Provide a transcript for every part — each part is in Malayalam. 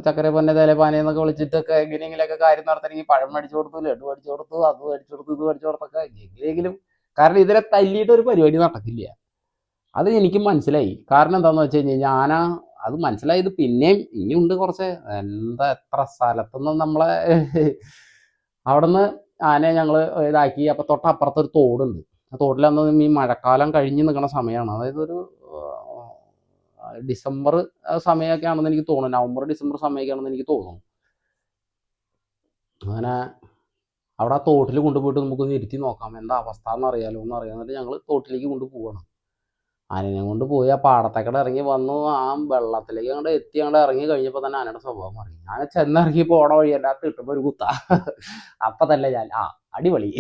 ചക്കര പൊന്നെ തേലെ എന്നൊക്കെ വിളിച്ചിട്ടൊക്കെ എങ്ങനെയെങ്കിലൊക്കെ കാര്യം നടത്തണമെങ്കിൽ പഴം മേടിച്ചു കൊടുത്തു, ലഡു മേടിച്ചു കൊടുത്തു, അത് മേടിച്ചു കൊടുത്തു, ഇത് മേടിച്ചു കൊടുത്തൊക്കെ എങ്ങനെയെങ്കിലും. കാരണം ഇതിനെ തല്ലിയിട്ട് ഒരു പരിപാടി നടക്കില്ല. അത് എനിക്കും മനസ്സിലായി. കാരണം എന്താണെന്ന് വെച്ച് കഴിഞ്ഞ് കഴിഞ്ഞാൽ ആന അത് മനസ്സിലായത് പിന്നെയും ഇനിയുണ്ട് കുറച്ച്. എന്താ എത്ര സ്ഥലത്തുനിന്നും നമ്മളെ അവിടുന്ന് ആനയെ ഞങ്ങൾ ഇതാക്കി. അപ്പം തൊട്ടപ്പുറത്തൊരു തോടുണ്ട്. ആ തോട്ടിലന്ന് ഈ മഴക്കാലം കഴിഞ്ഞ് നിൽക്കുന്ന സമയമാണ്. അതായത് ഒരു ഡിസംബർ സമയമൊക്കെ ആണെന്ന് എനിക്ക് തോന്നുന്നു. നവംബർ ഡിസംബർ സമയമൊക്കെ ആണെന്ന് എനിക്ക് തോന്നുന്നു. അങ്ങനെ അവിടെ ആ തോട്ടിൽ കൊണ്ടുപോയിട്ട് നമുക്കൊന്ന് ഇരുത്തി നോക്കാം, എന്താ അവസ്ഥ എന്നറിയാലോ എന്നറിയാം. എന്നിട്ട് ഞങ്ങൾ തോട്ടിലേക്ക് കൊണ്ടുപോകണം. ആനയെ കൊണ്ട് പോയി ആ പാടത്തേക്കടെ ഇറങ്ങി വന്നു. ആ വെള്ളത്തിലേക്ക് അങ്ങോട്ട് എത്തി അങ്ങോട്ട് ഇറങ്ങി കഴിഞ്ഞപ്പോൾ തന്നെ ആനയുടെ സ്വഭാവം മാറി. ഞാൻ ചെന്നിറങ്ങിയപ്പോൾ ഓട വഴി എൻ്റെ അകത്ത് കിട്ടുമ്പോൾ ഒരു കുത്ത. അപ്പം തന്നെ ഞാൻ അടിപൊളി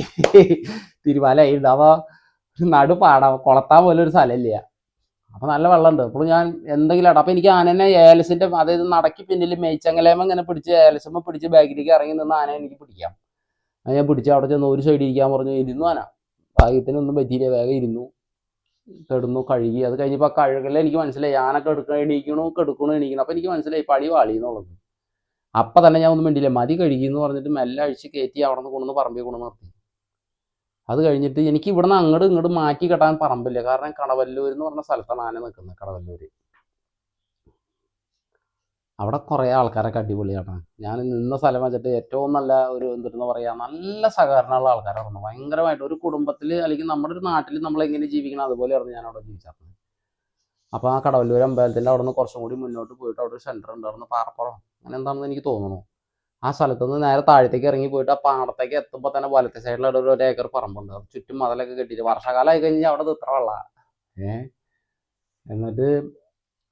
തീരുമാനമായിട്ടുണ്ട്. അപ്പോൾ നടു പാടാം, കൊളത്താൻ പോലും ഒരു സ്ഥലമില്ല. അപ്പം നല്ല വെള്ളമുണ്ട്. അപ്പോൾ ഞാൻ എന്തെങ്കിലും ഇടാം. അപ്പം എനിക്ക് ആനനെ ഏലസിൻ്റെ, അതായത് നടക്കി പിന്നിൽ മേയ്ച്ചങ്ങലേമ ഇങ്ങനെ പിടിച്ച് ഏലസമ്മ പിടിച്ച് ബാഗിലേക്ക് ഇറങ്ങി നിന്ന് ആനയെ എനിക്ക് പിടിക്കാം. അത് ഞാൻ പിടിച്ച് അവിടെ ചെന്ന് ഒരു സൈഡിൽ ഇരിക്കാൻ പറഞ്ഞു. ഇരുന്നു ആന. ഭാഗ്യത്തിനൊന്നും പറ്റിയില്ല. വേഗം ഇരുന്നു, കിടന്നു, കഴുകി. അത് കഴിഞ്ഞപ്പോൾ ആ കഴുകല എനിക്ക് മനസ്സിലായി. ആന എണീക്കണു എണീക്കണം. അപ്പം എനിക്ക് മനസ്സിലായി പടി വാളി എന്നുള്ളത്. അപ്പം തന്നെ ഞാൻ ഒന്നും വേണ്ടിയില്ല, മതി കഴുകി എന്ന് പറഞ്ഞിട്ട് മെല്ലെ അഴിച്ച് കയറ്റി അവിടെ നിന്ന് കൊണ്ടുവന്ന് പറമ്പിൽ കൊണ്ടു നിർത്തി. അത് കഴിഞ്ഞിട്ട് എനിക്ക് ഇവിടുന്ന് അങ്ങോട്ട് ഇങ്ങോട്ട് മാറ്റി കെട്ടാൻ പറമ്പില്ല. കാരണം കടവല്ലൂർ എന്ന് പറഞ്ഞ സ്ഥലത്താണ് ആന നിൽക്കുന്നത്. കടവല്ലൂർ അവിടെ കുറേ ആൾക്കാരൊക്കെ അടിപൊളിയാണ്. ഞാൻ നിന്ന സ്ഥലം വെച്ചിട്ട് ഏറ്റവും നല്ല ഒരു എന്തെന്ന് പറയുക, നല്ല സഹകരണമുള്ള ആൾക്കാരായിരുന്നു. ഭയങ്കരമായിട്ട് ഒരു കുടുംബത്തിൽ അല്ലെങ്കിൽ നമ്മുടെ ഒരു നാട്ടിൽ നമ്മളെങ്ങനെ ജീവിക്കണം അതുപോലെയായിരുന്നു ഞാൻ അവിടെ ജീവിച്ചത്. അപ്പോൾ ആ കടവല്ലൂർ അമ്പലത്തിൻ്റെ അവിടെ നിന്ന് കുറച്ചും കൂടി മുന്നോട്ട് പോയിട്ട് അവിടെ ഒരു സെൻറ്റർ ഉണ്ടായിരുന്നു, പാറപ്പുറം അങ്ങനെ എന്താണെന്ന് എനിക്ക് തോന്നുന്നു. ആ സ്ഥലത്ത് നിന്ന് നേരെ താഴത്തേക്ക് ഇറങ്ങി പോയിട്ട് ആ പാടത്തേക്ക് എത്തുമ്പോൾ തന്നെ വലത്തെ സൈഡിൽ ഒരു ഏക്കർ പറമ്പുണ്ട്. ചുറ്റും മതിലൊക്കെ കെട്ടിയിട്ട് വർഷകാലമായി കഴിഞ്ഞാൽ അവിടെ ഇത്ര വെള്ളമാണ്. എന്നിട്ട്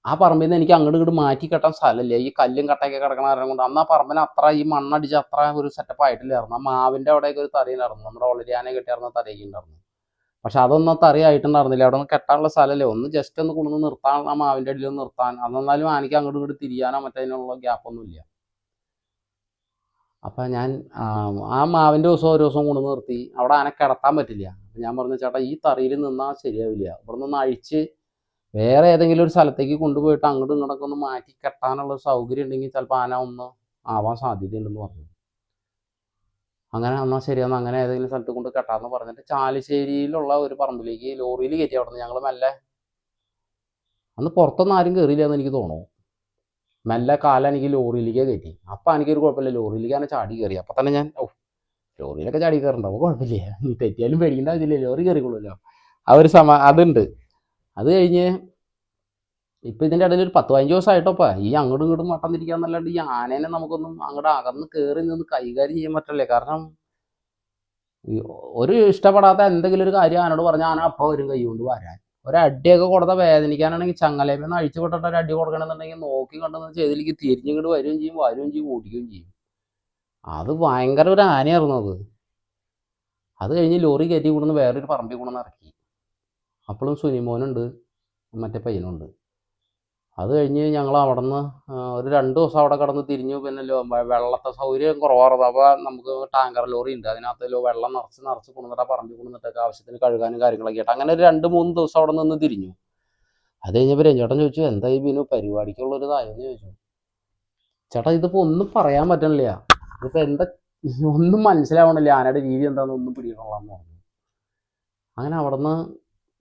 ആ പറമ്പിൽ നിന്ന് എനിക്ക് അങ്ങോട്ട് ഇങ്ങോട്ട് മാറ്റി കെട്ടാൻ സ്ഥലമില്ല. ഈ കല്ലും കട്ടയൊക്കെ കിടക്കണ കാരണം കൊണ്ട് അന്ന് ആ പറമ്പിന് അത്ര ഈ മണ്ണടിച്ച് അത്ര ഒരു സെറ്റപ്പ് ആയിട്ടില്ലായിരുന്നു. ആ മാവിൻ്റെ അവിടെയൊക്കെ ഒരു തറയിലായിരുന്നു, നമ്മുടെ ഓൾറെഡി ആന കെട്ടിയായിരുന്ന തറയൊക്കെ ഉണ്ടായിരുന്നു. പക്ഷെ അതൊന്നും തറയായിട്ടുണ്ടായിരുന്നില്ല. അവിടെ നിന്ന് കെട്ടാനുള്ള സ്ഥലമല്ലേ, ഒന്ന് ജസ്റ്റ് ഒന്ന് കൊണ്ടുവന്ന് നിർത്താൻ, ആ മാവിൻ്റെ അടിയിൽ ഒന്ന് നിർത്താൻ. അതെന്നാലും ആനയ്ക്ക് അങ്ങോട്ട് ഇങ്ങോട്ട് തിരിയാനോ മറ്റതിനുള്ള ഗ്യാപ്പൊന്നുമില്ല. അപ്പം ഞാൻ ആ മാവിൻ്റെ ദിവസം ഓരോ ദിവസം കൊണ്ടുവന്ന് നിർത്തി. അവിടെ ആന കിടത്താൻ പറ്റില്ല. അപ്പം ഞാൻ പറഞ്ഞു, ചേട്ടാ ഈ തറയിൽ നിന്നാൽ ശരിയാവില്ല, ഇവിടെ നിന്ന് അഴിച്ച് വേറെ ഏതെങ്കിലും ഒരു സ്ഥലത്തേക്ക് കൊണ്ടുപോയിട്ട് അങ്ങോട്ടും ഇങ്ങോട്ടൊക്കെ ഒന്ന് മാറ്റി കെട്ടാനുള്ള സൗകര്യം ഉണ്ടെങ്കിൽ ചിലപ്പോൾ ആന ഒന്ന് ആവാൻ സാധ്യതയുണ്ടെന്ന് പറഞ്ഞു. അങ്ങനെ എന്നാൽ ശരിയെന്ന് അങ്ങനെ ഏതെങ്കിലും സ്ഥലത്ത് കൊണ്ട് കെട്ടാമെന്ന് പറഞ്ഞിട്ട് ചാലിശ്ശേരിയിലുള്ള ഒരു പറമ്പിലേക്ക് ലോറിയിൽ കയറ്റി. അവിടെ നിന്ന് ഞങ്ങൾ മെല്ലെ, അന്ന് പുറത്തൊന്നും ആരും കയറിയില്ല എന്ന് എനിക്ക് തോന്നുന്നു, മെല്ലെ കാലം എനിക്ക് ലോറിയിലേക്ക് കയറ്റി. അപ്പം എനിക്കൊരു കുഴപ്പമില്ല, ലോറിയിലേക്ക് തന്നെ ചാടി കയറി. അപ്പം തന്നെ ഞാൻ ലോറിയിലൊക്കെ ചാടി കയറുണ്ടാവും, കുഴപ്പമില്ല, നീ തെറ്റിയാലും പേടിക്കേണ്ട ആവശ്യമില്ല, ലോറി കയറിക്കൊള്ളുമല്ലോ. ആ ഒരു അതുണ്ട്. അത് കഴിഞ്ഞ് ഇപ്പം ഇതിൻ്റെ ഇടയിൽ ഒരു 10-15 ദിവസമായിട്ടോപ്പാ ഈ അങ്ങോട്ടും ഇങ്ങോട്ടും വട്ടം തിരിക്കാന്നല്ലാണ്ട് ഈ ആനേനെ നമുക്കൊന്നും അങ്ങോട്ട് അകന്ന് കയറി നിന്ന് കൈകാര്യം ചെയ്യാൻ പറ്റില്ലേ. കാരണം ഒരു ഇഷ്ടപ്പെടാത്ത എന്തെങ്കിലും ഒരു കാര്യം ആനോട് പറഞ്ഞാൽ ആന അപ്പം വരും കൈ കൊണ്ട് വരാൻ. ഒരടിയൊക്കെ കൊടുത്താൽ വേദനിക്കാനാണെങ്കിൽ ചങ്ങലേമെന്ന് അഴിച്ചു വിട്ടിട്ട് ഒരു അടി കൊടുക്കണമെന്നുണ്ടെങ്കിൽ നോക്കി കണ്ടെന്ന് ചെയ്തിലേക്ക് തിരിഞ്ഞിങ്ങോട്ട് വരികയും ചെയ്യും, ഓടിക്കുകയും ചെയ്യും. അത് ഭയങ്കര ഒരു ആനയായിരുന്നു അത്. അത് കഴിഞ്ഞ് ലോറി കയറ്റി കൊണ്ടുവന്ന് വേറൊരു പറമ്പിൽ കൊണ്ടുവന്ന് ഇറക്കി. അപ്പോഴും സുനിമോനുണ്ട്, മറ്റേ പയ്യനുണ്ട്. അത് കഴിഞ്ഞ് ഞങ്ങൾ അവിടെ നിന്ന് ഒരു 2 ദിവസം അവിടെ കിടന്ന് തിരിഞ്ഞു. പിന്നെ വെള്ളത്തെ സൗകര്യം കുറവായിരുന്നു. അപ്പോൾ നമുക്ക് ടാങ്കർ ലോറി ഉണ്ട്, അതിനകത്ത് വെള്ളം നിറച്ച് കൊണ്ടുവന്നിട്ട് ആ പറമ്പിൽ കൊണ്ടുവന്നിട്ടൊക്കെ ആവശ്യത്തിന് കഴുകാനും കാര്യങ്ങളൊക്കെ ആയിട്ട് അങ്ങനെ ഒരു 2-3 ദിവസം അവിടെ നിന്ന് തിരിഞ്ഞു. അത് കഴിഞ്ഞപ്പോൾ രഞ്ജേട്ടൻ ചോദിച്ചു, എന്തായി ബിനു പരിപാടിക്കുള്ളൊരിതായെന്ന് ചോദിച്ചു. ചേട്ടാ ഇതിപ്പോൾ ഒന്നും പറയാൻ പറ്റണില്ല, ഇതിപ്പോൾ എന്താ ഒന്നും മനസ്സിലാവണില്ല, ആനയുടെ രീതി എന്താണെന്ന് ഒന്നും പിടിക്കണമെന്ന് പറഞ്ഞു. അങ്ങനെ അവിടെ നിന്ന്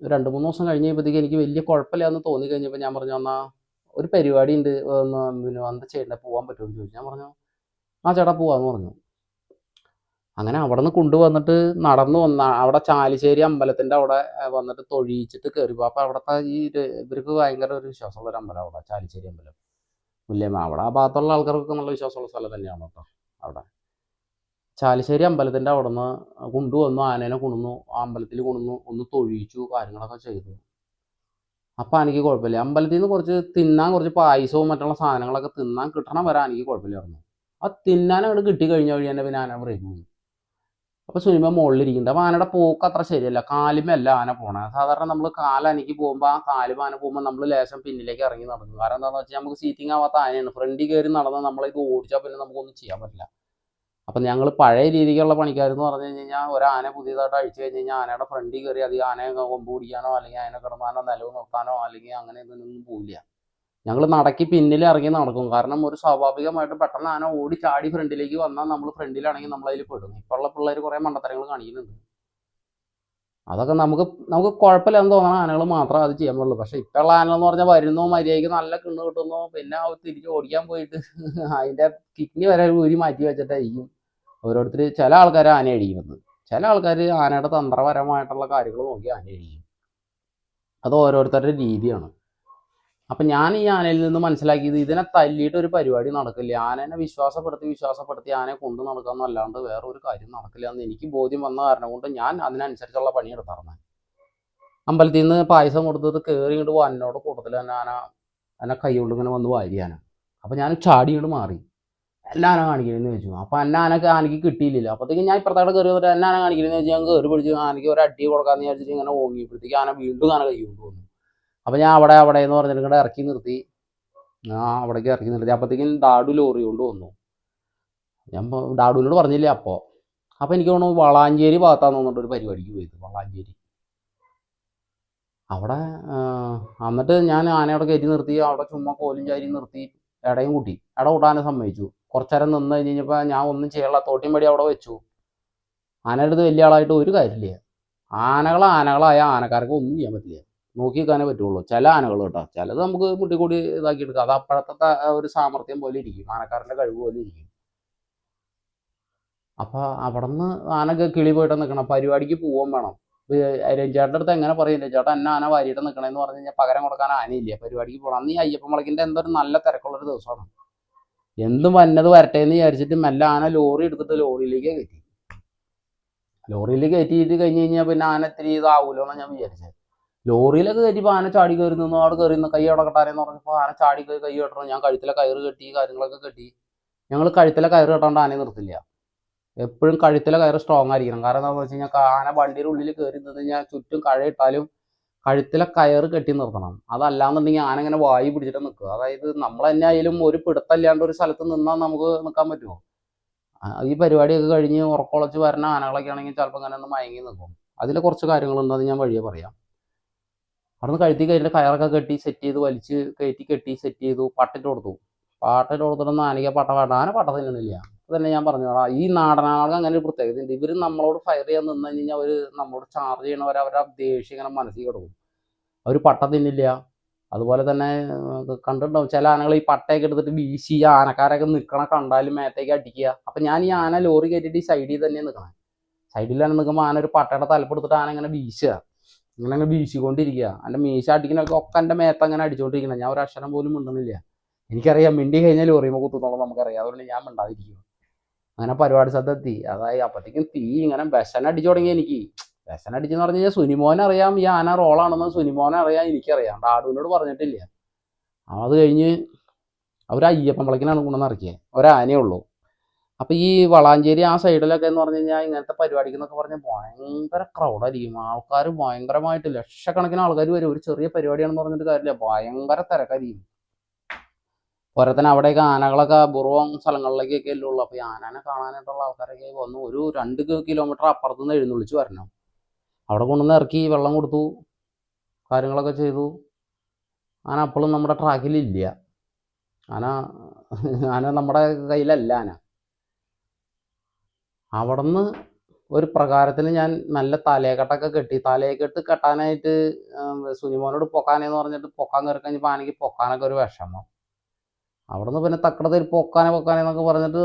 2-3 ദിവസം കഴിഞ്ഞപ്പോഴത്തേക്ക് എനിക്ക് വലിയ കുഴപ്പമില്ല എന്ന് തോന്നി കഴിഞ്ഞപ്പോൾ ഞാൻ പറഞ്ഞു, എന്നാൽ ഒരു പരിപാടി ഉണ്ട്, പിന്നെ എന്താ ചെയ്യേണ്ടത്, പോകാൻ പറ്റുമെന്ന് ചോദിച്ചു. ഞാൻ പറഞ്ഞു, ആ ചേട്ടാ പോവാന്ന് പറഞ്ഞു. അങ്ങനെ അവിടെ നിന്ന് കൊണ്ടുവന്നിട്ട് നടന്നു വന്ന അവിടെ ചാലിശ്ശേരി അമ്പലത്തിൻ്റെ അവിടെ വന്നിട്ട് തൊഴിയിച്ചിട്ട് കയറിപ്പോൾ. അപ്പോൾ അവിടുത്തെ ഇവർക്ക് ഭയങ്കര ഒരു വിശ്വാസമുള്ളൊരു അമ്പലം അവിടെ, ചാലിശ്ശേരി അമ്പലം മുല്ലേമ്മ. അവിടെ ആ ഭാഗത്തുള്ള ആൾക്കാർക്കൊക്കെ നല്ല വിശ്വാസമുള്ള സ്ഥലം തന്നെയാണ് കേട്ടോ. അവിടെ ചാലിശ്ശേരി അമ്പലത്തിൻ്റെ അവിടെ നിന്ന് കൊണ്ടുവന്നു, ആനേനെ കൊണ്ടുവന്നു, ആ അമ്പലത്തിൽ കൊണ്ടുവന്നു, ഒന്ന് തൊഴിയിച്ചു, കാര്യങ്ങളൊക്കെ ചെയ്തു. അപ്പം എനിക്ക് കുഴപ്പമില്ല. അമ്പലത്തിൽ നിന്ന് കുറച്ച് തിന്നാൻ, കുറച്ച് പായസവും മറ്റുള്ള സാധനങ്ങളൊക്കെ തിന്നാൻ കിട്ടണം വരെ എനിക്ക് കുഴപ്പമില്ലായിരുന്നു. ആ തിന്നാൻ അങ്ങോട്ട് കിട്ടിക്കഴിഞ്ഞ വഴി തന്നെ പിന്നെ ആന ബ്രേക്ക് പോയി. അപ്പോൾ സുനിമ മുകളിലിരിക്കുന്നുണ്ട്. അപ്പോൾ ആനയുടെ പോക്ക് അത്ര ശരിയല്ല, കാലുമല്ല ആന പോണേ. സാധാരണ നമ്മൾ കാലനക്ക് പോകുമ്പോൾ ആ കാലും ആന പോകുമ്പോൾ നമ്മൾ ലേശം പിന്നിലേക്ക് ഇറങ്ങി നടന്നു. കാരണം എന്താണെന്ന് വെച്ചാൽ നമുക്ക് സീറ്റിംഗ് ആവാത്ത ആനയാണ്. ഫ്രണ്ടിൽ കയറി നടന്നാൽ നമ്മളിത് ഓടിച്ചാൽ പിന്നെ നമുക്കൊന്നും ചെയ്യാൻ പറ്റില്ല. അപ്പം ഞങ്ങൾ പഴയ രീതിക്കുള്ള പണിക്കാരെന്ന് പറഞ്ഞു കഴിഞ്ഞാൽ ഒരാന പുതിയതായിട്ട് അഴിച്ചു കഴിഞ്ഞ് കഴിഞ്ഞാൽ ആനയുടെ ഫ്രണ്ടിൽ കയറി അധികം ആനയെ കൊമ്പ് പിടിക്കാനോ അല്ലെങ്കിൽ ആന കിടന്നാനോ നിലവ് നിർത്താനോ അല്ലെങ്കിൽ അങ്ങനെ ഇതൊന്നും പോവില്ല. ഞങ്ങൾ നടക്കി പിന്നിൽ ഇറങ്ങി നടക്കും. കാരണം ഒരു സ്വാഭാവികമായിട്ടും പെട്ടെന്ന് ആന ഓടി ചാടി ഫ്രണ്ടിലേക്ക് വന്നാൽ നമ്മൾ ഫ്രണ്ടിലാണെങ്കിൽ നമ്മൾ അതിൽ പെടും. ഇപ്പോഴുള്ള പിള്ളേർ കുറേ മണ്ടത്തരങ്ങൾ കാണിക്കുന്നുണ്ട്. അതൊക്കെ നമുക്ക് നമുക്ക് കുഴപ്പമില്ലെന്ന് തോന്നണ ആനകൾ മാത്രമേ അത് ചെയ്യാൻ പാടുള്ളൂ. പക്ഷെ ഇപ്പോഴുള്ള ആനകൾ എന്ന് പറഞ്ഞാൽ വരുന്നു, മര്യാദയ്ക്ക് നല്ല കിണ്ണ് കിട്ടുന്നു, പിന്നെ തിരിച്ച് ഓടിക്കാൻ പോയിട്ട് അതിൻ്റെ കിഡ്നി വരെ ഊരി മാറ്റി വെച്ചിട്ടായിരിക്കും ഓരോരുത്തർ. ചില ആൾക്കാർ ആന അടിക്കുന്നത്, ചില ആൾക്കാർ ആനയുടെ തന്ത്രപരമായിട്ടുള്ള കാര്യങ്ങൾ നോക്കി ആന അടിക്കും. അത് ഓരോരുത്തരുടെ രീതിയാണ്. അപ്പം ഞാൻ ഈ ആനയിൽ നിന്ന് മനസ്സിലാക്കിയത്, ഇതിനെ തല്ലിയിട്ട് ഒരു പരിപാടി നടക്കില്ല. ആനേനെ വിശ്വാസപ്പെടുത്തി ആനയെ കൊണ്ടു നടക്കാമെന്നല്ലാണ്ട് വേറെ ഒരു കാര്യം നടക്കില്ല എന്ന് എനിക്ക് ബോധ്യം വന്ന കാരണം കൊണ്ട് ഞാൻ അതിനനുസരിച്ചുള്ള പണിയെടുത്തായിരുന്നു. അമ്പലത്തിൽ നിന്ന് പായസം കൊടുത്തത് കയറി ഇങ്ങോട്ട് വന്നോട് കൂട്ടത്തിൽ തന്നെ ആന കൈ കൊണ്ട് ഇങ്ങനെ വന്ന് വാരിയാന. അപ്പം ഞാൻ ചാടി ഇങ്ങോട്ട് മാറി. എന്നെ ആന കാണിക്കണമെന്ന് ചോദിച്ചു. അപ്പം ആനയ്ക്ക് കിട്ടിയില്ല. അപ്പോഴത്തേക്കും ഞാൻ ഇപ്പുറത്തോടെ കയറി വന്നിട്ട് എന്നെ ആന കാണിക്കണമെന്ന് ചോദിച്ചാൽ ഞാൻ കയറി പിടിച്ച് ആനയ്ക്ക് ഒരു അടി കൊടുക്കാമെന്ന് വിചാരിച്ചിട്ട് ഇങ്ങനെ ഓങ്ങിയപ്പോഴത്തേക്ക് ആന വീണ്ടും ആന കൈ കൊണ്ട് വന്നു. അപ്പം ഞാൻ അവിടെ എന്ന് പറഞ്ഞിട്ട് ഇങ്ങോട്ട് ഇറക്കി നിർത്തി. അവിടേക്ക് ഇറക്കി നിർത്തി. അപ്പോഴത്തേക്കും ഡാഡു ലോറി കൊണ്ട് വന്നു. ഞാൻ ഡാഡുവിനോട് പറഞ്ഞില്ലേ അപ്പോൾ എനിക്ക് തോന്നുന്നു വളാഞ്ചേരി ഭാഗത്താന്ന് തോന്നിട്ട് ഒരു പരിപാടിക്ക് പോയത്. വളാഞ്ചേരി അവിടെ എന്നിട്ട് ഞാൻ ആനയോടെ കയറ്റി നിർത്തി. അവിടെ ചുമ്മാ കോലും ചാരി നിർത്തി ഇടയും കൂട്ടി. ഇട കൂട്ടാനെ സമ്മതിച്ചു. കുറച്ചു നേരം നിന്ന് കഴിഞ്ഞ് കഴിഞ്ഞപ്പോൾ ഞാൻ ഒന്നും ചെയ്യാനുള്ള തോട്ടിയും പടി അവിടെ വെച്ചു. ആനയുടെ അടുത്ത് വലിയ ആളായിട്ട് ഒരു കാര്യമില്ല. ആനകളായ ആനക്കാർക്ക് ഒന്നും ചെയ്യാൻ പറ്റില്ല. നോക്കി നിൽക്കാനേ പറ്റുള്ളൂ. ചില ആനകൾ കേട്ടോ, ചിലത് നമുക്ക് മുട്ടിക്കൂടി ഇതാക്കി എടുക്കാം. അത് അപ്പോഴത്തെ ഒരു സാമർത്ഥ്യം പോലെ ഇരിക്കും, ആനക്കാരൻ്റെ കഴിവ് പോലെ ഇരിക്കും. അപ്പോൾ അവിടെ നിന്ന് ആന കിളി പോയിട്ട് നിൽക്കണം. പരിപാടിക്ക് പോവുകയും വേണം. രഞ്ജേട്ടൻ്റെ അടുത്ത് എങ്ങനെ പറയും, രഞ്ജേട്ടൻ എന്നെ ആന വാരിയിട്ട് നിൽക്കണമെന്ന് പറഞ്ഞു കഴിഞ്ഞാൽ പകരം കൊടുക്കാൻ ആനയില്ല. പരിപാടിക്ക് പോകണം. അന്ന് ഈ അയ്യപ്പൻ വിളക്കിൻ്റെ എന്തൊരു നല്ല തിരക്കുള്ളൊരു ദിവസമാണ്. എന്തും വന്നത് വരട്ടെ എന്ന് വിചാരിച്ചിട്ട് മെല്ലെ ആന ലോറി എടുത്തിട്ട് ലോറിയിലേക്ക് കയറ്റിയിട്ട് കഴിഞ്ഞ് കഴിഞ്ഞാൽ പിന്നെ ആന ഇത്തിരി ഇതാവൂലോ എന്നാണ് ഞാൻ വിചാരിച്ചത്. ലോറിയിലൊക്കെ കയറ്റിയപ്പോൾ ആന ചാടി കയറി നിന്നു. അവിടെ കയറി നിന്ന് കൈ അവിടെ കെട്ടാനെന്ന് പറഞ്ഞപ്പോൾ ആന ചാടി കൈ കെട്ടണം. ഞാൻ കഴുത്തിലെ കയറ് കെട്ടി, കാര്യങ്ങളൊക്കെ കെട്ടി. ഞങ്ങൾ കഴുത്തിലെ കയറ് കെട്ടാണ്ട് ആനയെ നിർത്തില്ല. എപ്പോഴും കഴുത്തിലെ കയറ് സ്ട്രോങ് ആയിരിക്കണം. കാരണം എന്താണെന്ന് വെച്ച് കഴിഞ്ഞാൽ ആന വണ്ടിയുടെ ഉള്ളിൽ കയറി നിന്ന് കഴിഞ്ഞാൽ ചുറ്റും കഴയിട്ടാലും കഴുത്തിലെ കയറ് കെട്ടി നിർത്തണം. അതല്ലാന്നുണ്ടെങ്കിൽ ആന ഇങ്ങനെ വായി പിടിച്ചിട്ട് നിൽക്കുക. അതായത് നമ്മൾ തന്നെ ആയാലും ഒരു പിടുത്തല്ലാണ്ട് ഒരു സ്ഥലത്ത് നിന്നാൽ നമുക്ക് നിൽക്കാൻ പറ്റുമോ? ഈ പരിപാടിയൊക്കെ കഴിഞ്ഞ് ഉറക്കൊളച്ച് വരുന്ന ആനകളൊക്കെ ആണെങ്കിൽ ചിലപ്പോൾ ഇങ്ങനെ ഒന്ന് മയങ്ങി നിൽക്കും. അതിൽ കുറച്ച് കാര്യങ്ങളുണ്ട്, അത് ഞാൻ വഴിയെ പറയാം. അവിടെ നിന്ന് കഴുത്തി കഴിഞ്ഞിട്ട് കയറൊക്കെ കെട്ടി സെറ്റ് ചെയ്ത് വലിച്ച് കെട്ടി സെറ്റ് ചെയ്തു. പാട്ടിട്ട് കൊടുത്തിട്ടൊന്നും ആനയ്ക്ക് പട്ട വേണ്ട. ആന പട്ട തിന്നണില്ല. അത് തന്നെ ഞാൻ പറഞ്ഞു, ഈ നാടനാൾക്ക് അങ്ങനെ ഒരു പ്രത്യേകത ഉണ്ട്. ഇവർ നമ്മളോട് ഫയർ ചെയ്യാൻ നിന്ന് കഴിഞ്ഞാൽ അവർ നമ്മളോട് ചാർജ് ചെയ്യണവർ അവരുടെ ദേഷ്യം ഇങ്ങനെ മനസ്സിൽ കിടക്കും. അവർ പട്ട തിന്നില്ല. അതുപോലെ തന്നെ കണ്ടിട്ടുണ്ടാവും ചില ആനകൾ ഈ പട്ടയൊക്കെ എടുത്തിട്ട് വീശി ആനക്കാരൊക്കെ നിൽക്കണ കണ്ടാലും മേത്തേക്ക് അടിക്കുക. അപ്പം ഞാൻ ഈ ആന ലോറി കയറ്റിയിട്ട് ഈ സൈഡിൽ തന്നെ നിൽക്കണം. സൈഡിൽ തന്നെ നിൽക്കുമ്പോൾ ആന ഒരു പട്ടയുടെ തലപ്പെടുത്തിട്ട് ആന ഇങ്ങനെ വീശുക. ഇങ്ങനെ വീശിക്കൊണ്ടിരിക്കുക. എൻ്റെ മീശ അടിക്കണൊക്കെ ഒക്കെ എൻ്റെ മേത്ത് അങ്ങനെ അടിച്ചുകൊണ്ടിരിക്കണം. ഞാൻ ഒരു അക്ഷരം പോലും മിണ്ടുന്നില്ല. എനിക്കറിയാം മിണ്ടി കഴിഞ്ഞാൽ ലോറിയുമ്പോൾ കുത്തുന്നോളം നമുക്കറിയാം. അതുകൊണ്ട് ഞാൻ മിണ്ടാതിരിക്കും. അങ്ങനെ പരിപാടി സ്ഥലത്തെത്തി. അതായത് അപ്പോഴത്തേക്കും തീ ഇങ്ങനെ വിശനടിച്ചു തുടങ്ങി. എനിക്ക് വിശനടിച്ചെന്ന് പറഞ്ഞു കഴിഞ്ഞാൽ സുനിമോനെ അറിയാം ഈ ആന റോളാണെന്ന്. സുനിമോനെ അറിയാം, എനിക്കറിയാം. ഡാഡുവിനോട് പറഞ്ഞിട്ടില്ല. അത് കഴിഞ്ഞ് അവർ അയ്യപ്പൻ വിളക്കിനാണ് കൊണ്ടുവന്ന് ഇറക്കിയത്. ഒരാനയേ ഉള്ളൂ. അപ്പോൾ ഈ വളാഞ്ചേരി ആ സൈഡിലൊക്കെ എന്ന് പറഞ്ഞു കഴിഞ്ഞാൽ ഇങ്ങനത്തെ പരിപാടിക്ക് എന്നൊക്കെ പറഞ്ഞാൽ ഭയങ്കര ക്രൗഡായിരിക്കും. ആൾക്കാർ ഭയങ്കരമായിട്ട് ലക്ഷക്കണക്കിന് ആൾക്കാർ വരും. ഒരു ചെറിയ പരിപാടിയാണെന്ന് പറഞ്ഞിട്ട് കാര്യമില്ല, ഭയങ്കര തിരക്കായിരിക്കും. പോരാത്തന്നെ അവിടെയൊക്കെ ആനകളൊക്കെ അപൂർവം സ്ഥലങ്ങളിലേക്കൊക്കെ അല്ലേ ഉള്ളൂ. അപ്പോൾ ഈ ആനനെ കാണാനായിട്ടുള്ള ആൾക്കാരൊക്കെ വന്നു ഒരു 2 കിലോമീറ്റർ അപ്പുറത്ത് നിന്ന് എഴുന്നള്ളിച്ച് വരണം. അവിടെ കൊണ്ടുവന്ന് ഇറക്കി വെള്ളം കൊടുത്തു, കാര്യങ്ങളൊക്കെ ചെയ്തു. ആന അപ്പോഴും നമ്മുടെ ട്രാക്കിലില്ല. ആന നമ്മുടെ കയ്യിലല്ല. അവിടെ നിന്ന് ഒരു പ്രകാരത്തിന് ഞാൻ നല്ല തലയെക്കെട്ടൊക്കെ കെട്ടി. തലയെക്കെട്ട് കെട്ടാനായിട്ട് സുനിമോനോട് പൊക്കാനെന്ന് പറഞ്ഞിട്ട് പൊക്കാൻ കയറി കഴിഞ്ഞപ്പോൾ ആനയ്ക്ക് പൊക്കാനൊക്കെ ഒരു വിഷമം. അവിടെ നിന്ന് പിന്നെ തക്കടത്തിൽ പൊക്കാനെന്നൊക്കെ പറഞ്ഞിട്ട്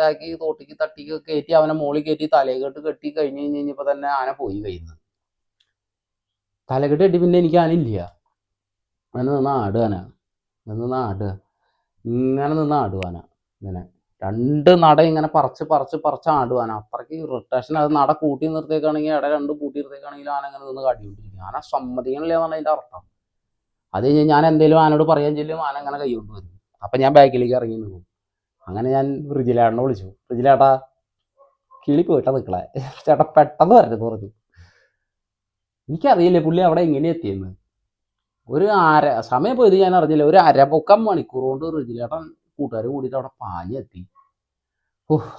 ആക്കി തോട്ടിക്ക് തട്ടി കയറ്റി അവനെ മോളിൽ കയറ്റി തലയെക്കെട്ട് കെട്ടി കഴിഞ്ഞപ്പോൾ തന്നെ ആന പോയി കയ്യിൽ നിന്ന്. തലക്കെട്ട് കെട്ടി പിന്നെ എനിക്ക് ആനയില്ല. അങ്ങനെ നിന്ന് ആടുക ഇങ്ങനെ നിന്ന് ആടുവാന. ഇങ്ങനെ 2 നട ഇങ്ങനെ പറിച്ച് ആടുവാന. അത്രയ്ക്ക് ഇറിറ്റേഷൻ. അത് നട കൂട്ടി നിർത്തിയേക്കാണെങ്കിൽ 2 കൂട്ടി നിർത്തിയേക്കാണെങ്കിലും ആന അങ്ങനെ നിന്ന് കാട്ടിക്കൊണ്ടിരിക്കും. ആന സമ്മതിക്കണില്ല എന്നാണ് അതിൻ്റെ അർത്ഥം. അത് കഴിഞ്ഞ് ഞാൻ എന്തെങ്കിലും ആനോട് പറയാൻ ചെല്ലും, ആന അങ്ങനെ കൈ കൊണ്ട് വരും. അപ്പം ഞാൻ ബാക്കിലേക്ക് ഇറങ്ങി നിൽക്കും. അങ്ങനെ ഞാൻ റിജിലേട്ടനെ വിളിച്ചു. റിജിലേട്ടാ, കിളി പോയിട്ടാ നിൽക്കണേ, ചേട്ടാ പെട്ടെന്ന് വരരുതെന്ന് പറഞ്ഞു. എനിക്കറിയില്ലേ പുള്ളി അവിടെ എങ്ങനെ എത്തിയെന്ന്. ഒരു സമയം പോയത് ഞാൻ അറിഞ്ഞില്ല. ഒരു 1/2 മണിക്കൂർ കൊണ്ട് റിജിലേട്ടൻ കൂട്ടുകാർ കൂടിയിട്ട് അവിടെ പാഞ്ഞെത്തി.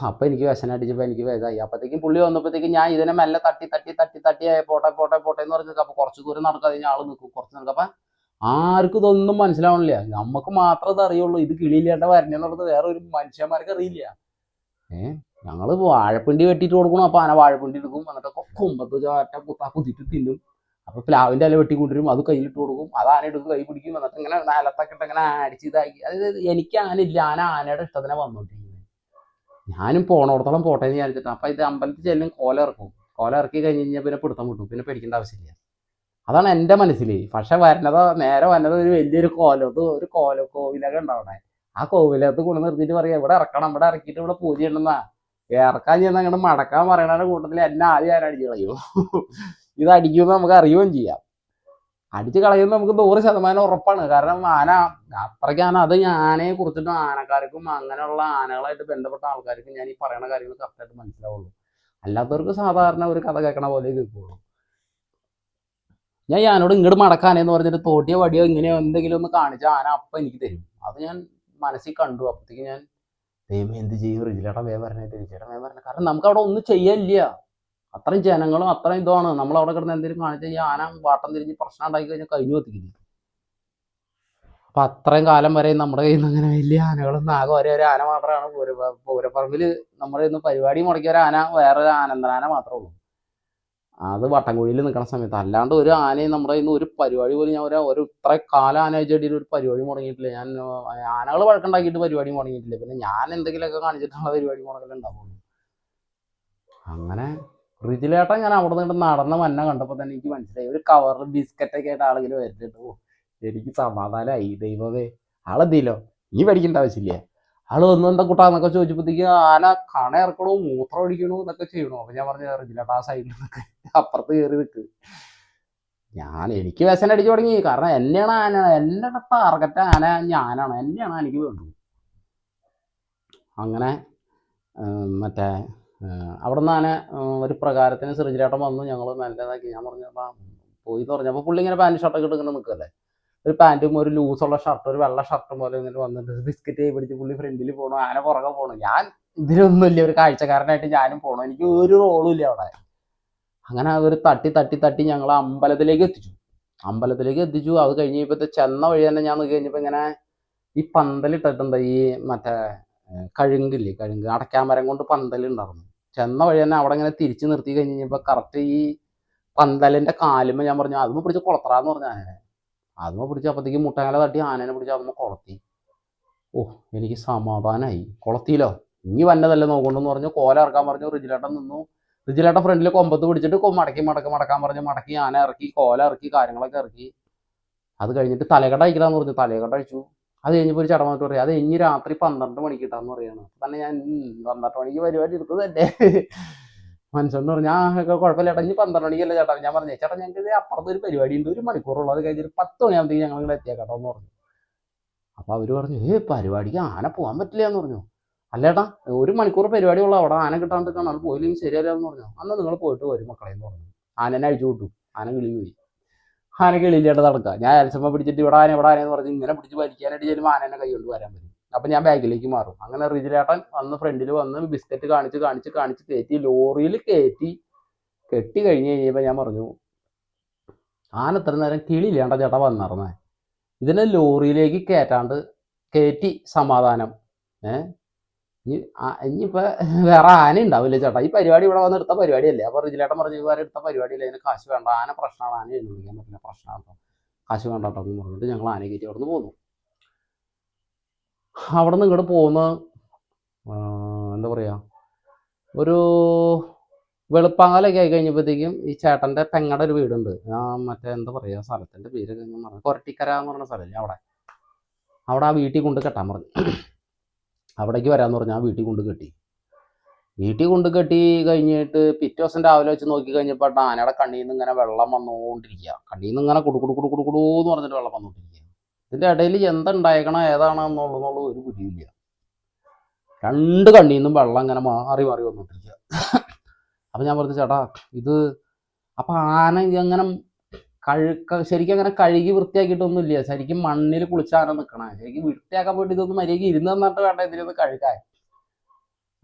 അപ്പം എനിക്ക് വിശനടിച്ചപ്പോൾ എനിക്ക് വേദമായി. അപ്പോഴത്തേക്കും പുള്ളി വന്നപ്പോഴത്തേക്കും ഞാൻ ഇതിനെ മെല്ലെ തട്ടി പോട്ടെ എന്ന് പറഞ്ഞു. അപ്പോൾ കുറച്ച് ദൂരം നടക്കാതെ കഴിഞ്ഞാൽ ആൾ നിൽക്കും. കുറച്ച് നിൽക്കും. അപ്പം ആർക്കും ഇതൊന്നും മനസ്സിലാവണില്ല. നമുക്ക് മാത്രമേ ഇത് അറിയുള്ളൂ. ഇത് കിളിയില്ലാണ്ട് വരണെന്നുള്ളത് വേറെ ഒരു മനുഷ്യന്മാർക്ക് അറിയില്ല. ഞങ്ങൾ വാഴപ്പിണ്ടി വെട്ടിയിട്ട് കൊടുക്കണം. അപ്പോൾ ആന വാഴപ്പിണ്ടി എടുക്കും, എന്നിട്ട് കൊമ്പത്ത് കുത്താ കുത്തിയിട്ട് തിന്നും. അപ്പോൾ പ്ലാവിൻ്റെ ഇല വെട്ടി കൊണ്ടുവരും, അത് കയ്യിലിട്ട് കൊടുക്കും, അത് ആന എടുക്കും, കൈ പിടിക്കും, എന്നിട്ട് ഇങ്ങനെ നിലത്തൊക്കെ ഇട്ട് ഇങ്ങനെ അടിച്ച് ഇതാക്കി. അതായത് എനിക്ക് അങ്ങനെ ഇല്ല, ആനയുടെ ഇഷ്ടത്തിനെ വന്നോണ്ടിരിക്കുന്നത്. ഞാനും പോണോടത്തോളം പോട്ടെ എന്ന് വിചാരിച്ചിട്ട്. അപ്പം ഇത് അമ്പലത്തിൽ ചെല്ലും, കോല ഇറക്കും. കോല ഇറക്കി കഴിഞ്ഞ് കഴിഞ്ഞാൽ പിന്നെ പിടുത്തം വിട്ടു, പിന്നെ പേടിക്കേണ്ട ആവശ്യമില്ല. അതാണ് എൻ്റെ മനസ്സിൽ. പക്ഷെ നേരെ വരണത് ഒരു വലിയൊരു കോലത്ത്, ഒരു കോവിലൊക്കെ ഉണ്ടാവണേ. ആ കോവിലത്ത് കൊണ്ട് നിർത്തിയിട്ട് പറയാം, ഇവിടെ ഇറക്കണം, ഇവിടെ ഇറക്കിയിട്ട് ഇവിടെ പൂജ ഉണ്ടെന്നാ. ഇറക്കാൻ ചെയ്യുന്ന അങ്ങോട്ട് മടക്കാൻ പറയണ കൂട്ടത്തിൽ എന്നെ ആദ്യം ഞാൻ അടിച്ചു കളയും. ഇത് അടിക്കുമെന്ന് നമുക്ക് അറിയുകയും ചെയ്യാം. അടിച്ചു കളയുമ്പോൾ നമുക്ക് 100% ഉറപ്പാണ്. കാരണം ആന അത്രയ്ക്കാണ്. അത് ആനയെ കുറിച്ചിട്ടും ആനക്കാർക്കും അങ്ങനെയുള്ള ആനകളായിട്ട് ബന്ധപ്പെട്ട ആൾക്കാർക്കും ഞാൻ ഈ പറയുന്ന കാര്യങ്ങൾ കറക്റ്റായിട്ട് മനസ്സിലാവുള്ളൂ. അല്ലാത്തവർക്ക് സാധാരണ ഒരു കഥ കേൾക്കണ പോലെ കേൾക്കുള്ളൂ. ഞാൻ ആനോട് ഇങ്ങോട്ട് മടക്കാനെന്ന് പറഞ്ഞിട്ട് തോട്ടിയോ വടിയോ ഇങ്ങനെയോ എന്തെങ്കിലും ഒന്ന് കാണിച്ചാൽ ആന അപ്പം എനിക്ക് തരും. അത് ഞാൻ മനസ്സിൽ കണ്ടു. അപ്പോഴത്തേക്ക് ഞാൻ ദൈവമേ എന്ത് ചെയ്യും, റിജിലേട്ടൻ വേഗം വരണേ, റിജിലേട്ടൻ വേഗം വരണേ. കാരണം നമുക്ക് അവിടെ ഒന്നും ചെയ്യാനില്ല. അത്രയും ജനങ്ങളും അത്രയും ഇതാണ്. നമ്മളവിടെ കിടന്ന് എന്തെങ്കിലും കാണിച്ചാൽ ഈ ആന വാട്ടം തിരിഞ്ഞ് പ്രശ്നം ഉണ്ടാക്കി കഴിഞ്ഞാൽ കഴിഞ്ഞു എത്തിക്കില്ല. അപ്പം അത്രയും കാലം വരെ നമ്മുടെ കയ്യിൽ നിന്ന് അങ്ങനെ വലിയ ആനകളൊന്നും, ആകെ ഒരു ആന മാത്രമാണ് പൂരപ്പറമ്പിൽ നമ്മുടെ ഇന്ന് പരിപാടി മുടക്കിയ ഒരു ആന, വേറൊരു ആനന്ദനാന മാത്രമേ ഉള്ളൂ. അത് വട്ടംകുഴിയിൽ നിൽക്കുന്ന സമയത്ത്. അല്ലാണ്ട് ഒരു ആനയും നമ്മുടെ ഇന്ന് ഒരു പരിപാടി പോലും ഞാൻ ഒരു ഇത്ര കാലം ആന വെച്ചിട്ട് ഒരു പരിപാടി മുടങ്ങിയിട്ടില്ല. ഞാൻ ആനകൾ വഴക്കുണ്ടാക്കിയിട്ട് പരിപാടി മുടങ്ങിയിട്ടില്ല. പിന്നെ ഞാൻ എന്തെങ്കിലുമൊക്കെ കാണിച്ചിട്ടുള്ള പരിപാടി മുടക്കലുണ്ടാവുള്ളൂ. അങ്ങനെ റിജിലേട്ടൻ ഞാൻ അവിടെ നിന്ന് നടന്ന മന്ന കണ്ടപ്പോൾ തന്നെ എനിക്ക് മനസ്സിലായി, ഒരു കവറിൽ ബിസ്ക്കറ്റൊക്കെ ആയിട്ട് ആളുകൾ വരുന്നുണ്ട്. എനിക്ക് സമാധാനമായി. ദൈവമേ, ആളെന്തില്ലോ നീ പഠിക്കേണ്ട ആവശ്യമില്ല. ആള് വന്നു എന്താ കൂട്ടാന്നൊക്കെ ചോദിച്ചപ്പോഴത്തേക്ക് ആന കണ ഇറക്കണോ മൂത്രം ഒഴിക്കണോ എന്നൊക്കെ ചെയ്യണോ. അപ്പം ഞാൻ പറഞ്ഞു, റിജിലേട്ട ആ സൈഡിൽ നിന്നൊക്കെ അപ്പുറത്ത് കയറി നിൽക്ക്. എനിക്ക് വ്യസനം അടിച്ചു തുടങ്ങി. കാരണം എന്നെയാണ് ആന, എന്നെ ടാർഗറ്റ് ആന, ഞാനാണ്, എന്നെയാണ് എനിക്ക് വേണ്ടത്. അങ്ങനെ മറ്റേ അവിടെ നിന്ന് ആന ഒരു പ്രകാരത്തിന് റിജിലേട്ടൻ വന്നു. ഞങ്ങൾ മെല്ലതാക്കി. ഞാൻ പറഞ്ഞു പോയി എന്ന് പറഞ്ഞപ്പോൾ പുള്ളി ഇങ്ങനെ പാൻറ് ഷർട്ടൊക്കെ ഇട്ട് ഇങ്ങനെ നിൽക്കല്ലേ. ഒരു പാൻറ്റും ഒരു ലൂസുള്ള ഷർട്ട്, ഒരു വെള്ള ഷർട്ടും പോലെ ഇങ്ങനെ വന്നിട്ട് ബിസ്ക്കറ്റ് കൈ പിടിച്ച് പുള്ളി ഫ്രണ്ടിൽ പോകണം, ആന പുറകെ പോകണം. ഞാൻ ഇതിലൊന്നുമില്ല, ഒരു കാഴ്ചക്കാരനായിട്ട് ഞാനും പോകണം. എനിക്ക് ഒരു റോളും ഇല്ല അവിടെ. അങ്ങനെ ഒരു തട്ടി തട്ടി തട്ടി ഞങ്ങൾ അമ്പലത്തിലേക്ക് എത്തിച്ചു. അത് കഴിഞ്ഞ് ഇപ്പോഴത്തെ ചെന്ന വഴി തന്നെ ഞാൻ നോക്കി കഴിഞ്ഞപ്പോൾ ഇങ്ങനെ ഈ പന്തലിട്ടിട്ടുണ്ട്. ഈ മറ്റേ കഴുങ്കില്ലേ, അടയ്ക്കാൻ മരം കൊണ്ട് പന്തലുണ്ടായിരുന്നു. ചെന്ന വഴി തന്നെ അവിടെ ഇങ്ങനെ തിരിച്ച് നിർത്തി കഴിഞ്ഞ് കഴിഞ്ഞപ്പോൾ കറക്റ്റ് ഈ പന്തലിൻ്റെ കാലുമ്പോൾ ഞാൻ പറഞ്ഞു അതുമ്പോൾ പിടിച്ച് കുളത്തറാന്ന് പറഞ്ഞ ആനനെ. അതുമ്പോൾ പിടിച്ച് അപ്പോഴത്തേക്ക് മുട്ടങ്ങല തട്ടി ആനനെ പിടിച്ച് അതുമ്പോൾ കുളത്തി. എനിക്ക് സമാധാനമായി. കുളത്തിയില്ലോ, ഇനി വന്നതല്ലേ നോക്കൊണ്ടെന്ന് പറഞ്ഞു. കോല ഇറക്കാൻ പറഞ്ഞു. റിജിലേട്ടൻ നിന്നു. റിജിലേട്ടൻ ഫ്രണ്ടിൽ കൊമ്പത്ത് പിടിച്ചിട്ട് മടക്കാൻ പറഞ്ഞു. മടക്കി ആന ഇറക്കി, കോല ഇറക്കി, കാര്യങ്ങളൊക്കെ ഇറക്കി. അത് കഴിഞ്ഞിട്ട് തലകട അയക്കലാന്ന് പറഞ്ഞു. തലകട അയച്ചു. അത് കഴിഞ്ഞപ്പോൾ ഒരു ചടങ്ങ് പറയാം, അത് ഇനി രാത്രി 12 മണിക്ക് ഇട്ടാന്ന് പറയാണ്. തന്നെ ഞാൻ 12 മണിക്ക് പരിപാടി എടുത്തത് തന്നെ. മനുഷ്യൻ പറഞ്ഞു കുഴപ്പമില്ല ചേട്ടാ, ഇനി 12 മണിക്കല്ല ചേട്ടാ. ഞാൻ പറഞ്ഞു ചേട്ടാ ഞങ്ങൾക്ക് അപ്പുറത്ത് ഒരു പരിപാടി ഉണ്ട്, 1 മണിക്കൂറുള്ളൂ, അത് കഴിഞ്ഞിട്ട് 10 മണിയാകുമ്പോഴത്തേക്ക് ഞങ്ങൾ ഇവിടെ എത്തിയേക്കാട്ടോ എന്ന് പറഞ്ഞു. അപ്പോൾ അവർ പറഞ്ഞു പരിപാടിക്ക് ആന പോകാൻ പറ്റില്ല എന്ന് പറഞ്ഞു. അല്ലേട്ടാ 1 മണിക്കൂർ പരിപാടിയുള്ള അവിടെ ആന കിട്ടാണ്ട് കാണാൻ പോയില്ലെങ്കിൽ ശരിയല്ല എന്ന് പറഞ്ഞു. അന്ന് നിങ്ങൾ പോയിട്ട് വരും മക്കളെ എന്ന് പറഞ്ഞു. ആനനെ അഴിച്ചു വിട്ടു. ആന കിളി പോയി. ആന കിളിയില്ലാണ്ട് നടക്കുക. ഞാൻ അലസമ്മ പിടിച്ചിട്ട് ഇവിടെ ആന എന്ന് പറഞ്ഞ് ഇങ്ങനെ പിടിച്ച് വലിക്കാനായിട്ട് ചെല്ലുമ്പോൾ ആനേനെ കൈ കൊണ്ട് വരാൻ പറ്റും. അപ്പം ഞാൻ ബാഗിലേക്ക് മാറും. അങ്ങനെ റിജിലേട്ടൻ വന്ന് ഫ്രണ്ടിൽ വന്ന് ബിസ്ക്കറ്റ് കാണിച്ച് കയറ്റി, ലോറിയിൽ കെട്ടി കഴിഞ്ഞ് കഴിഞ്ഞപ്പോൾ ഞാൻ പറഞ്ഞു ആന ഇത്ര നേരം കിളിയില്ലാണ്ട ചേട്ടാ വന്നിറങ്ങേ, ഇതിനെ ലോറിയിലേക്ക് കയറ്റി സമാധാനം. ഇനിയിപ്പോൾ വേറെ ആന ഉണ്ടാവില്ല ചേട്ടാ, ഈ പരിപാടി ഇവിടെ വന്ന് എടുത്ത പരിപാടിയല്ലേ. അപ്പോൾ റിജിലേട്ടൻ പറഞ്ഞു വേറെ എടുത്ത പരിപാടിയില്ല, ഇതിന് കാശ് വേണ്ട, ആന പ്രശ്നമാണ്, ആന എഴുന്നള്ളിക്കാൻ പറ്റില്ല, പ്രശ്നമാണ് കേട്ടോ, കാശ് വേണ്ട കേട്ടോ എന്ന് പറഞ്ഞിട്ട് ഞങ്ങൾ ആന കയറ്റി അവിടെ നിന്ന് പോന്നു. അവിടെ നിന്ന് ഇങ്ങോട്ട് പോകുന്ന എന്താ പറയുക, ഒരു വെളുപ്പാങ്കാലൊക്കെ ആയി കഴിഞ്ഞപ്പോഴത്തേക്കും ഈ ചേട്ടൻ്റെ പെങ്ങടെ ഒരു വീടുണ്ട്. മറ്റേ എന്താ പറയുക സ്ഥലത്തിൻ്റെ പേരൊക്കെ ഞാൻ പറഞ്ഞു, കൊരട്ടിക്കര എന്ന് പറഞ്ഞ സ്ഥലമില്ലേ, അവിടെ ആ വീട്ടിൽ കൊണ്ട് കെട്ടാൻ പറഞ്ഞു. അവിടേക്ക് വരാമെന്ന് പറഞ്ഞാൽ ആ വീട്ടിൽ കൊണ്ട് കെട്ടി കഴിഞ്ഞിട്ട് പിറ്റേ ദിവസം രാവിലെ വെച്ച് നോക്കി കഴിഞ്ഞപ്പോൾ ആനയുടെ കണ്ണിൽ നിന്ന് ഇങ്ങനെ വെള്ളം വന്നുകൊണ്ടിരിക്കുക. കണ്ണിൽ നിന്ന് ഇങ്ങനെ കുടുകുടുന്ന് പറഞ്ഞിട്ട് വെള്ളം വന്നുകൊണ്ടിരിക്കുക. ഇതിൻ്റെ ഇടയിൽ എന്തുണ്ടായേക്കണം ഏതാണെന്നുള്ള ഒരു പിടിയില്ല. 2 കണ്ണിൽ നിന്നും വെള്ളം ഇങ്ങനെ മാറി വന്നുകൊണ്ടിരിക്കുക. അപ്പം ഞാൻ പറഞ്ഞു ചേട്ടാ ഇത്, അപ്പം ആന അങ്ങനെ ശരിക്കും അങ്ങനെ കഴുകി വൃത്തിയാക്കിയിട്ടൊന്നുമില്ല. ശരിക്കും മണ്ണിൽ കുളിച്ച ആന നിൽക്കണേ. ശരിക്കും വൃത്തിയാക്കാൻ പോയിട്ട് ഇതൊന്നും മര്യാദയ്ക്ക് ഇരുന്ന് തന്നിട്ട് വേണ്ട ഇതിനൊന്ന് കഴുകാൻ.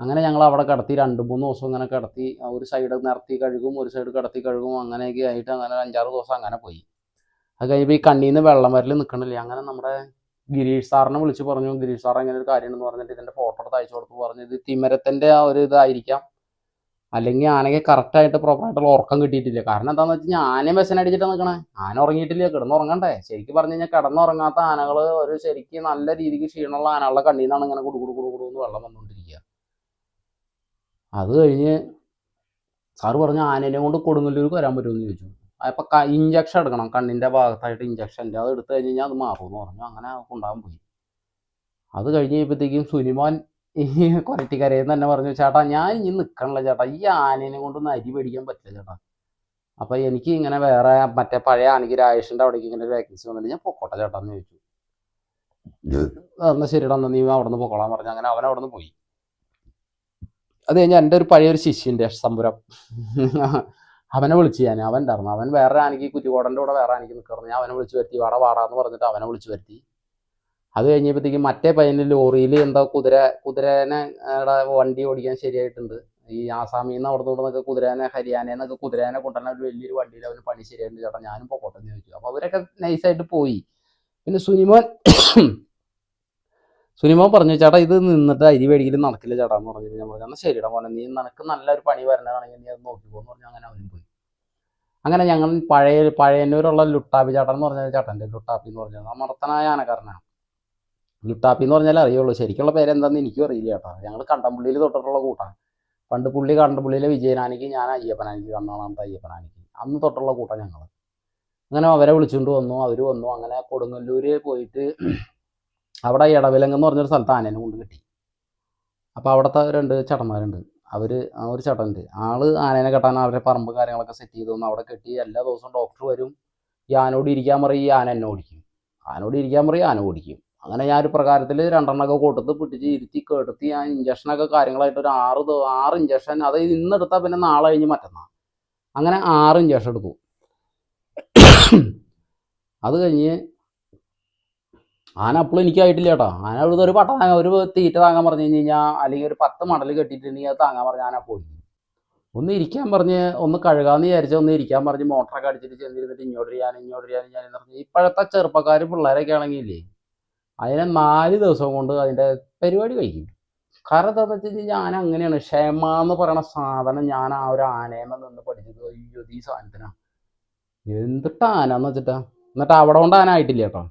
അങ്ങനെ ഞങ്ങൾ അവിടെ കിടത്തി 2-3 ദിവസം ഇങ്ങനെ കിടത്തി. ഒരു സൈഡ് നിരത്തി കഴുകും, ഒരു സൈഡ് കിടത്തി കഴുകും, അങ്ങനെയൊക്കെ ആയിട്ട് അങ്ങനെ 5-6 ദിവസം അങ്ങനെ പോയി. അത് കഴിഞ്ഞപ്പോൾ ഈ കണ്ണിൽ നിന്ന് വെള്ളം വരൽ നിൽക്കണില്ല. അങ്ങനെ നമ്മുടെ ഗിരീഷ് സാറിനെ വിളിച്ച് പറഞ്ഞു. ഗിരീഷ് സാർ അങ്ങനെ ഒരു കാര്യം എന്ന് പറഞ്ഞിട്ട് ഇതിൻ്റെ ഫോട്ടോ എടുത്ത് അയച്ചു കൊടുത്ത് പറഞ്ഞു ഇത് തിമരത്തിൻ്റെ ആ ഒരു ഇതായിരിക്കാം, അല്ലെങ്കിൽ ആനയ്ക്ക് കറക്റ്റായിട്ട് പ്രോപ്പറായിട്ടുള്ള ഉറക്കം കിട്ടിയിട്ടില്ല. കാരണം എന്താണെന്ന് വെച്ച് കഴിഞ്ഞാൽ ആനയും വിശനടിച്ചിട്ടാണ് നിൽക്കണേ. ആന ഉറങ്ങിയിട്ടില്ല, കിടന്നുറങ്ങണ്ടേ. ശരിക്കും പറഞ്ഞു കഴിഞ്ഞാൽ കിടന്നുറങ്ങാത്ത ആനകൾ ഒരു ശരിക്കും നല്ല രീതിക്ക് ക്ഷീണമുള്ള ആനകളുടെ കണ്ണിൽ നിന്നാണ് ഇങ്ങനെ കുടുകുടുന്ന് വെള്ളം വന്നുകൊണ്ടിരിക്കുക. അത് കഴിഞ്ഞ് സാറ് പറഞ്ഞു ആനേനെ കൊണ്ട് കൊടുങ്ങല്ലൂർക്ക് വരാൻ പറ്റുമെന്ന് ചോദിച്ചു. അപ്പോൾ ഇഞ്ചക്ഷൻ എടുക്കണം, കണ്ണിൻ്റെ ഭാഗത്തായിട്ട് ഇഞ്ചക്ഷൻ്റെ, അത് എടുത്തു കഴിഞ്ഞ് കഴിഞ്ഞാൽ അത് മാറുമെന്ന് പറഞ്ഞു. അങ്ങനെ കൊണ്ടാകാൻ പോയി. അത് കഴിഞ്ഞ് കഴിയുമ്പോഴത്തേക്കും സുനിമോൻ ഈ കൊരട്ടിക്കരയിൽ തന്നെ പറഞ്ഞു, ചേട്ടാ ഞാൻ ഇനി നിൽക്കണില്ല ചേട്ടാ, ഈ ആനേനെ കൊണ്ടൊന്നും അരി മേടിക്കാൻ പറ്റില്ല ചേട്ടാ. അപ്പോൾ എനിക്ക് ഇങ്ങനെ വേറെ മറ്റേ പഴയ ആനയ്ക്ക് രാജേഷിൻ്റെ അവിടേക്ക് ഇങ്ങനെ ഒരു വേക്കൻസി വന്നിട്ട് ഞാൻ പൊക്കോട്ടെ ചേട്ടാ എന്ന് ചോദിച്ചു. എന്നാൽ ശരിടാ, എന്നാൽ നീ അവിടെ നിന്ന് പൊക്കോളാൻ പറഞ്ഞു. അങ്ങനെ അവൻ അവിടെ നിന്ന് പോയി. അത് കഴിഞ്ഞാൽ എൻ്റെ ഒരു പഴയൊരു ശിഷ്യൻ്റെ സമ്പുരം അവനെ വിളിച്ച് അവൻ ഉണ്ടായിരുന്നു. അവൻ വേറെ ആനയ്ക്ക് കുറ്റിക്കോടൻ്റെ കൂടെ വേറെ ആനയ്ക്ക് നിൽക്കുന്നു. ഞാൻ അവനെ വിളിച്ച് വരുത്തി, വാടാന്ന് പറഞ്ഞിട്ട് അവനെ വിളിച്ച് വരുത്തി. അത് കഴിഞ്ഞപ്പോഴത്തേക്കും മറ്റേ പയ്യൻ്റെ ലോറിയിൽ എന്താ കുതിരേനെ വണ്ടി ഓടിക്കാൻ ശരിയായിട്ടുണ്ട്. ഈ ആസാമിൽ നിന്ന് അവിടെ നിന്നൊക്കെ കുതിരേനെ, ഹരിയാനയിൽ നിന്നൊക്കെ കുതിരേനെ കൊണ്ടുവന്ന ഒരു വലിയൊരു വണ്ടിയിൽ അവന് പണി ശരിയായിട്ടുണ്ട് ചേട്ടാ, ഞാനും പൊക്കോട്ടെ എന്ന് ചോദിച്ചു. അപ്പോൾ അവരൊക്കെ നൈസായിട്ട് പോയി. പിന്നെ സുനിമോൻ പറഞ്ഞു, ചേട്ടാ ഇത് നിന്നിട്ട് അരി മേടിക്കലും നടക്കില്ല ചേട്ടാ എന്ന് പറഞ്ഞു. ഞാൻ പറഞ്ഞു എന്നാൽ ശരിടാ മോനെ, നീ നിനക്ക് നല്ലൊരു പണി വരണതാണെങ്കിൽ നീ അത് നോക്കിപ്പോന്ന് പറഞ്ഞു. അങ്ങനെ അവനും പോയി. അങ്ങനെ ഞങ്ങൾ പഴയന്നൂരുള്ള ലുട്ടാപ്പി ചേട്ടൻ എന്ന് പറഞ്ഞ ചേട്ടൻ്റെ, ലുട്ടാപ്പി എന്ന് പറഞ്ഞാൽ അമർത്തനായ ആനക്കാരനാണ്. ലുട്ടാപ്പി എന്ന് പറഞ്ഞാൽ അറിയുള്ളൂ, ശരിക്കുള്ള പേരെന്താണെന്ന് എനിക്കും അറിയില്ല ചേട്ടാ. ഞങ്ങൾ കണ്ടംപള്ളിയിൽ തൊട്ടിട്ടുള്ള കൂട്ടാണ്. പണ്ട് പുള്ളി കണ്ടംപള്ളിയിലെ വിജയനാനിക്ക്, ഞാൻ അയ്യപ്പനാനിക്ക്, കണ്ണാണത്തെ അയ്യപ്പനാനിക്ക് അന്ന് തൊട്ടുള്ള കൂട്ടം ഞങ്ങൾ. അങ്ങനെ അവരെ വിളിച്ചുകൊണ്ട് വന്നു, അവർ വന്നു. അങ്ങനെ കൊടുങ്ങല്ലൂർ പോയിട്ട് അവിടെ ഇടവിലങ്ങ് എന്ന് പറഞ്ഞൊരു സ്ഥലത്ത് ആനേനെ കൊണ്ട് കിട്ടി. അപ്പോൾ അവിടുത്തെ 2 ചേട്ടന്മാരുണ്ട്. ഒരു ചേട്ടനുണ്ട്, ആള് ആനേനെ കെട്ടാൻ അവരുടെ പറമ്പ് കാര്യങ്ങളൊക്കെ സെറ്റ് ചെയ്തു തന്നു. അവിടെ കെട്ടി എല്ലാ ദിവസവും ഡോക്ടർ വരും. ഈ ആനോട് ഇരിക്കാൻ പറയും, ഈ ആന എന്നെ ഓടിക്കും. ആനോട് ഇരിക്കാൻ പറയും, ആന ഓടിക്കും. അങ്ങനെ ഞാൻ ഒരു പ്രകാരത്തിൽ 2 എണ്ണമൊക്കെ കൊടുത്ത് പിടിച്ച് ഇരുത്തി കെടുത്തി ആ ഇഞ്ചക്ഷനൊക്കെ കാര്യങ്ങളായിട്ട് ഒരു 6 ഇഞ്ചക്ഷൻ, അത് ഇന്നെടുത്താൽ പിന്നെ നാളെ കഴിഞ്ഞ് മറ്റന്നാൾ, അങ്ങനെ 6 ഇഞ്ചക്ഷൻ എടുത്തു. അത് കഴിഞ്ഞ് ആന അപ്പോഴും എനിക്കായിട്ടില്ല കേട്ടോ. ആന ഇവിടുത്തെ ഒരു തീറ്റ താങ്ങാൻ പറഞ്ഞു കഴിഞ്ഞാൽ, അല്ലെങ്കിൽ ഒരു 10 മടൽ കെട്ടിയിട്ടുണ്ടെങ്കിൽ അത് താങ്ങാൻ പറഞ്ഞ് ആന പോയി. ഒന്ന് ഇരിക്കാൻ പറഞ്ഞ്, ഒന്ന് കഴുകാമെന്ന് വിചാരിച്ചാൽ ഒന്ന് ഇരിക്കാൻ പറഞ്ഞ് മോട്ടറൊക്കെ അടിച്ചിട്ട് ചെന്നിരുന്നിട്ട് ഇങ്ങോട്ട് ഞാൻ പറഞ്ഞു. ഇപ്പോഴത്തെ ചെറുപ്പക്കാർ പിള്ളേരൊക്കെ ആണെങ്കിലേ അതിനെ 4 ദിവസം കൊണ്ട് അതിൻ്റെ പരിപാടി കഴിക്കും. കാരണം എന്താണെന്ന് വെച്ച് കഴിഞ്ഞാൽ ആന അങ്ങനെയാണ്. ക്ഷമ എന്ന് പറയുന്ന സാധനം ഞാൻ ആ ഒരു ആനയമ്മ നിന്ന് പഠിച്ചത്. അയ്യോ ഈ സാധനത്തിനാണ് എന്തിട്ട് ആന എന്ന് വെച്ചിട്ടാ. എന്നിട്ട് അവിടെ കൊണ്ട് ആന ആയിട്ടില്ല കേട്ടോ.